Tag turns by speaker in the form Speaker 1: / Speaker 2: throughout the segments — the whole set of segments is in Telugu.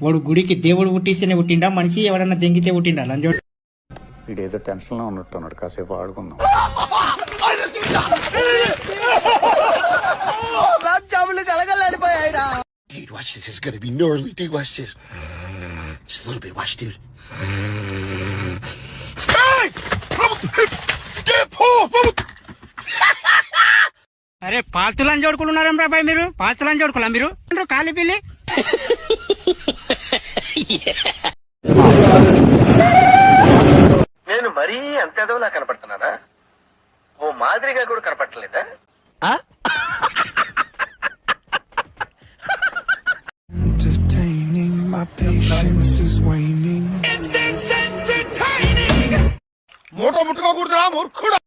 Speaker 1: వాడు గుడికి దేవుడు పుట్టిస్తేనే పుట్టిండా మనిషి ఎవడన్నా దెంగితే పుట్టిండా లంజోడు.
Speaker 2: వీడేదో టెన్షన్ లో ఉన్నట్టున్నాడు, కాసేపు ఆడుకుందాం.
Speaker 3: Dude, watch this. It's gonna be gnarly. Dude, watch this. Just a little bit. Watch, dude. Hey! Get Paul!
Speaker 1: అరే పాల్తు లంజోడుకులు ఉన్నారేం రాబాయ్ మీరు? పాల్తు లంజోడుకులా మీరు? కాలి పిల్లి
Speaker 4: నేను మరీ అంత ఎదవలా కనపడుతున్నానా? ఓ మాదిరిగా కూడా కనపడలేదా?
Speaker 5: My patience is waning.
Speaker 3: Is this entertaining? మోటో ముట్టుకోకూడదురా మూర్ఖుడా.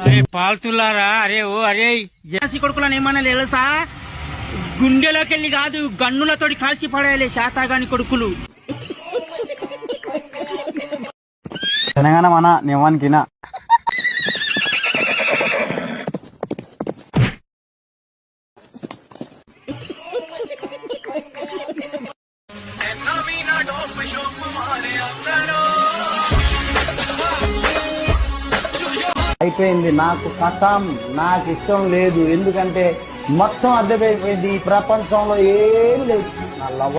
Speaker 1: అరే పాల్తులారా, అరే ఓ అరే జాసి కొడుకులని ఏమన్నా తెలుసా? గుండెలోకి వెళ్ళి కాదు గన్నులతోటి కాల్చి పడేయాలి శాతాగాని కొడుకులు.
Speaker 6: తెలంగాణ మన నివానికినా అయిపోయింది. నాకు కథం, నాకు ఇష్టం లేదు. ఎందుకంటే మొత్తం అర్థమైపోయింది, ఈ ప్రపంచంలో ఏం లేదు. నా లవ్